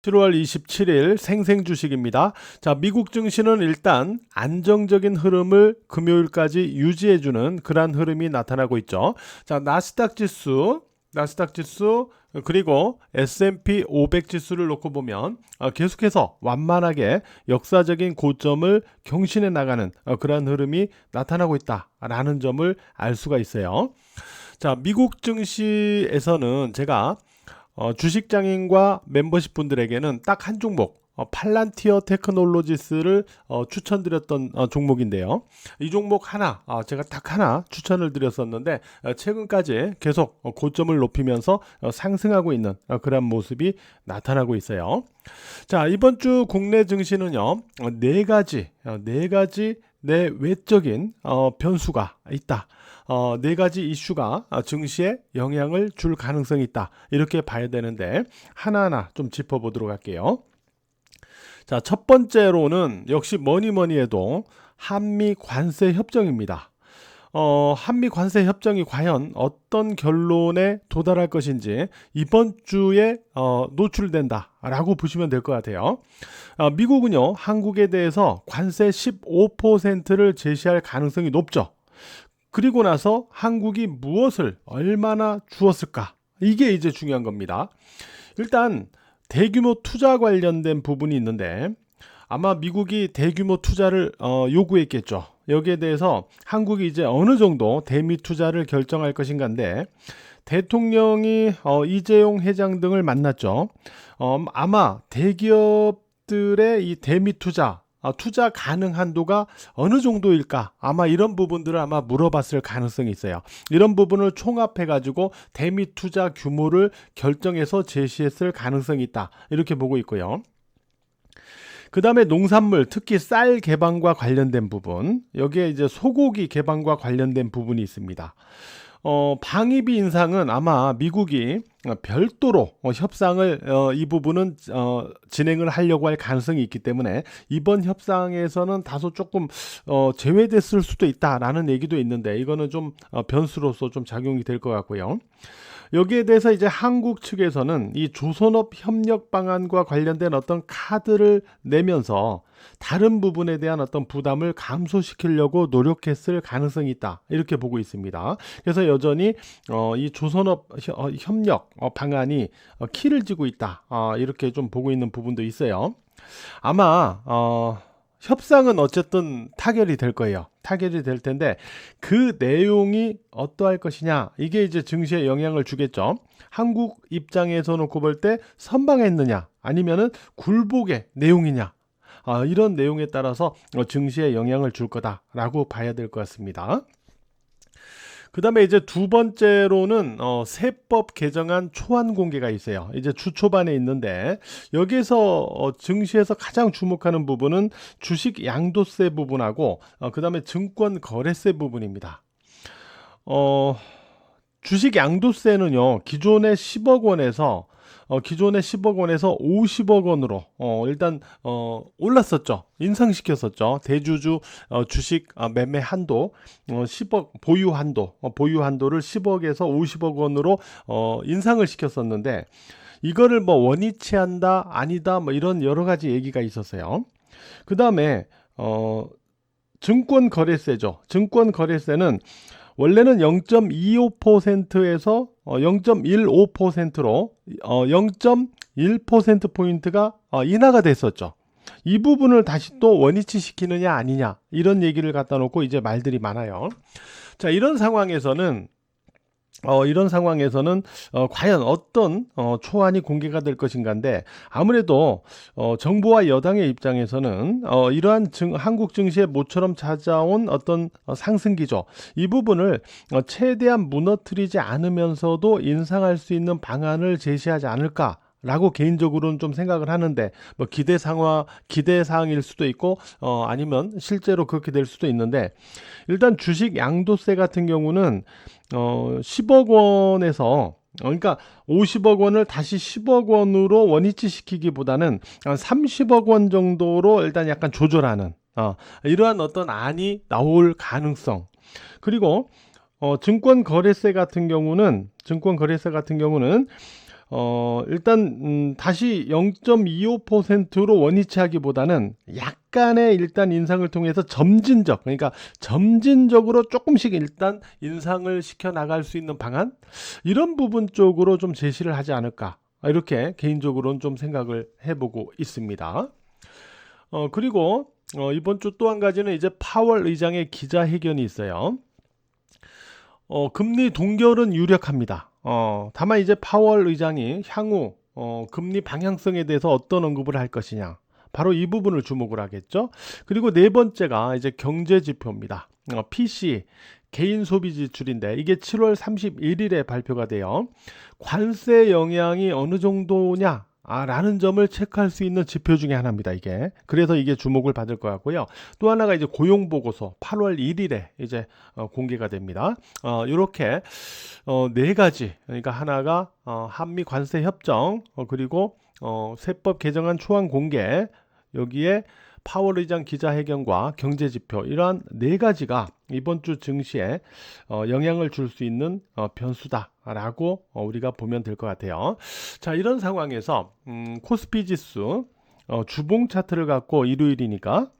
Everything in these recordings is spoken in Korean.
7월 27일 생생주식입니다. 자, 미국 증시는 일단 안정적인 흐름을 금요일까지 유지해주는 그러한 흐름이 나타나고 있죠. 자, 나스닥 지수 그리고 S&P 500 지수를 놓고 보면 계속해서 완만하게 역사적인 고점을 경신해 나가는 그러한 흐름이 나타나고 있다라는 점을 알 수가 있어요. 자, 미국 증시에서는 제가 주식장인과 멤버십 분들에게는 딱 한 종목 팔란티어 테크놀로지스를 추천드렸던 종목인데요. 이 종목 하나 제가 딱 하나 추천을 드렸었는데 최근까지 계속 고점을 높이면서 상승하고 있는 그런 모습이 나타나고 있어요. 자, 이번 주 국내 증시는요, 네 가지 내외적인 변수가 있다. 네 가지 이슈가 증시에 영향을 줄 가능성이 있다. 이렇게 봐야 되는데 하나하나 좀 짚어보도록 할게요. 자, 첫 번째로는 역시 뭐니 해도 한미 관세 협정입니다. 한미 관세 협정이 과연 어떤 결론에 도달할 것인지 이번 주에 노출된다라고 보시면 될 것 같아요. 미국은요, 한국에 대해서 관세 15%를 제시할 가능성이 높죠. 그리고 나서 한국이 무엇을 얼마나 주었을까? 이게 이제 중요한 겁니다. 일단 대규모 투자 관련된 부분이 있는데 아마 미국이 대규모 투자를 요구했겠죠. 여기에 대해서 한국이 이제 어느 정도 대미 투자를 결정할 것인가인데 대통령이 이재용 회장 등을 만났죠. 아마 대기업들의 이 대미 투자 가능 한도가 어느 정도일까? 아마 이런 부분들을 아마 물어봤을 가능성이 있어요. 이런 부분을 총합해 가지고 대미 투자 규모를 결정해서 제시했을 가능성이 있다. 이렇게 보고 있고요. 그 다음에 농산물, 특히 쌀 개방과 관련된 부분, 여기에 이제 소고기 개방과 관련된 부분이 있습니다. 방위비 인상은 아마 미국이 별도로 협상을 이 부분은 진행을 하려고 할 가능성이 있기 때문에 이번 협상에서는 다소 조금 제외됐을 수도 있다라는 얘기도 있는데 이거는 좀 변수로서 좀 작용이 될 것 같고요. 여기에 대해서 이제 한국 측에서는 이 조선업 협력 방안과 관련된 어떤 카드를 내면서 다른 부분에 대한 어떤 부담을 감소시키려고 노력했을 가능성이 있다. 이렇게 보고 있습니다. 그래서 여전히 이 조선업 협력 방안이 키를 쥐고 있다. 이렇게 좀 보고 있는 부분도 있어요. 아마 협상은 어쨌든 타결이 될 거예요. 타결이 될 텐데 그 내용이 어떠할 것이냐, 이게 이제 증시에 영향을 주겠죠. 한국 입장에서 놓고 볼 때 선방했느냐 아니면은 굴복의 내용이냐, 이런 내용에 따라서 증시에 영향을 줄 거다라고 봐야 될 것 같습니다. 그 다음에 이제 두 번째로는 세법 개정안 초안 공개가 있어요. 이제 주 초반에 있는데 여기에서 증시에서 가장 주목하는 부분은 주식 양도세 부분하고 그 다음에 증권 거래세 부분입니다. 주식 양도세는요, 기존의 10억 원에서 50억 원으로 일단 올랐었죠. 인상시켰었죠. 대주주 주식 매매 한도 10억 보유 한도를 10억에서 50억 원으로 인상을 시켰었는데 이거를 뭐 원위치 한다 아니다 뭐 이런 여러 가지 얘기가 있었어요. 그다음에 증권 거래세죠. 증권 거래세는 원래는 0.25%에서 0.15%로 0.1%포인트가 인하가 됐었죠. 이 부분을 다시 또 원위치 시키느냐 아니냐 이런 얘기를 갖다 놓고 이제 말들이 많아요. 자, 이런 상황에서는 과연 어떤 초안이 공개가 될 것인가인데 아무래도 정부와 여당의 입장에서는 이러한 한국 증시에 모처럼 찾아온 어떤 상승기죠. 이 부분을 최대한 무너뜨리지 않으면서도 인상할 수 있는 방안을 제시하지 않을까? 라고 개인적으로는 좀 생각을 하는데 뭐 기대 사항일 수도 있고 아니면 실제로 그렇게 될 수도 있는데 일단 주식 양도세 같은 경우는 10억 원에서 그러니까 50억 원을 다시 10억 원으로 원위치 시키기보다는 30억 원 정도로 일단 약간 조절하는 이러한 어떤 안이 나올 가능성. 그리고 증권 거래세 같은 경우는 일단 다시 0.25%로 원위치 하기보다는 약간의 일단 인상을 통해서 점진적, 그러니까 점진적으로 조금씩 일단 인상을 시켜 나갈 수 있는 방안, 이런 부분 쪽으로 좀 제시를 하지 않을까, 이렇게 개인적으로는 좀 생각을 해보고 있습니다. 그리고 이번 주 또 한 가지는 이제 파월 의장의 기자회견이 있어요. 금리 동결은 유력합니다. 다만 이제 파월 의장이 향후 금리 방향성에 대해서 어떤 언급을 할 것이냐, 바로 이 부분을 주목을 하겠죠. 그리고 네 번째가 이제 경제 지표입니다. PC 개인 소비 지출인데 이게 7월 31일에 발표가 돼요. 관세 영향이 어느 정도냐, 라는 점을 체크할 수 있는 지표 중에 하나입니다, 이게. 그래서 이게 주목을 받을 것 같고요. 또 하나가 이제 고용보고서 8월 1일에 이제 공개가 됩니다. 이렇게 네 가지, 그러니까 하나가 한미 관세 협정, 그리고 세법 개정안 초안 공개, 여기에 파월 의장 기자회견과 경제지표, 이러한 네 가지가 이번 주 증시에 영향을 줄 수 있는 변수다라고 우리가 보면 될 것 같아요. 자, 이런 상황에서 코스피 지수 주봉 차트를 갖고 일요일이니까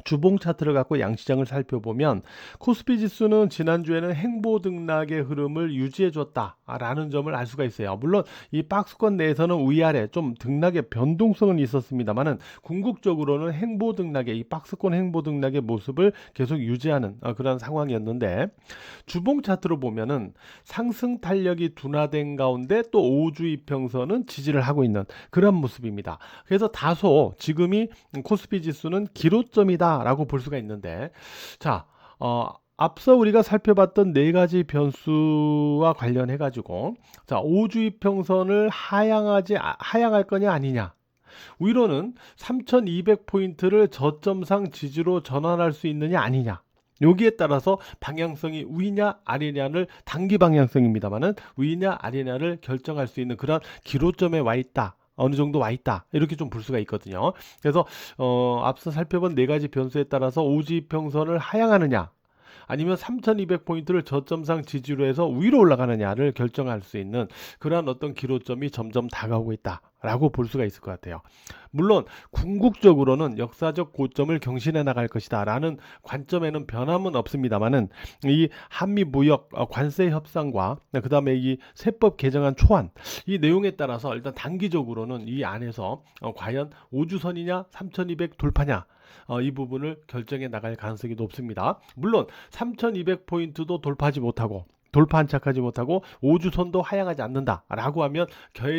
주봉 차트를 갖고 양시장을 살펴보면 코스피 지수는 지난주에는 행보 등락의 흐름을 유지해 줬다라는 점을 알 수가 있어요. 물론 이 박스권 내에서는 위아래 좀 등락의 변동성은 있었습니다만은 궁극적으로는 행보 등락의, 이 박스권 행보 등락의 모습을 계속 유지하는 그런 상황이었는데, 주봉 차트로 보면은 상승 탄력이 둔화된 가운데 또 5주 이평선은 지지를 하고 있는 그런 모습입니다. 그래서 다소 지금이 코스피 지수는 기로점이다 라고 볼 수가 있는데, 자, 앞서 우리가 살펴봤던 네 가지 변수와 관련해 가지고, 자, 5주 이평선을 하향할 거냐 아니냐, 위로는 3200포인트를 저점상 지지로 전환할 수 있느냐 아니냐, 여기에 따라서 방향성이 위냐 아래냐를, 단기 방향성입니다만은 위냐 아래냐를 결정할 수 있는 그런 기로점에 와 있다, 어느 정도 와 있다, 이렇게 좀 볼 수가 있거든요. 그래서 앞서 살펴본 네 가지 변수에 따라서 오지평선을 하향하느냐 아니면 3200포인트를 저점상 지지로 해서 위로 올라가느냐를 결정할 수 있는 그러한 어떤 기로점이 점점 다가오고 있다 라고 볼 수가 있을 것 같아요. 물론 궁극적으로는 역사적 고점을 경신해 나갈 것이다 라는 관점에는 변함은 없습니다만은, 이 한미 무역 관세 협상과 그 다음에 이 세법 개정안 초안, 이 내용에 따라서 일단 단기적으로는 이 안에서 과연 5주선이냐 3200 돌파냐, 이 부분을 결정해 나갈 가능성이 높습니다. 물론 3200포인트도 돌파하지 못하고 돌파 안착하지 못하고 5주선도 하향하지 않는다라고 하면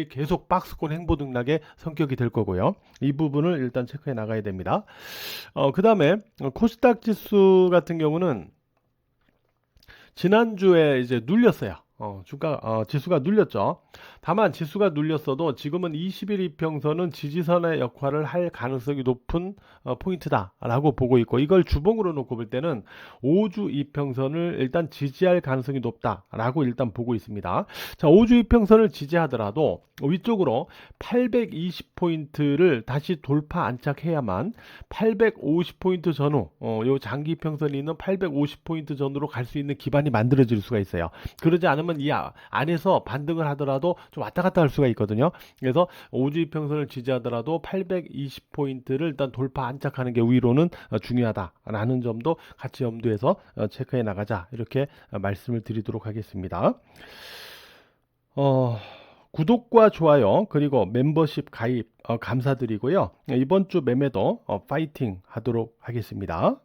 계속 박스권 행보 등락의 성격이 될 거고요. 이 부분을 일단 체크해 나가야 됩니다. 그 다음에 코스닥 지수 같은 경우는 지난주에 이제 눌렸어요. 지수가 눌렸죠. 다만 지수가 눌렸어도 지금은 20일 이평선은 지지선의 역할을 할 가능성이 높은 포인트다라고 보고 있고, 이걸 주봉으로 놓고 볼 때는 5주 이평선을 일단 지지할 가능성이 높다라고 일단 보고 있습니다. 자, 5주 이평선을 지지하더라도 위쪽으로 820포인트를 다시 돌파 안착해야만 850포인트 전후, 요 장기 이평선이 있는 850포인트 전후로 갈 수 있는 기반이 만들어질 수가 있어요. 그러지 않으면 이 안에서 반등을 하더라도 좀 왔다 갔다 할 수가 있거든요. 그래서 5주 이평선을 지지하더라도 820포인트를 일단 돌파 안착하는 게 위로는 중요하다라는 점도 같이 염두에서 체크해 나가자, 이렇게 말씀을 드리도록 하겠습니다. 구독과 좋아요 그리고 멤버십 가입 감사드리고요. 이번 주 매매도 파이팅 하도록 하겠습니다.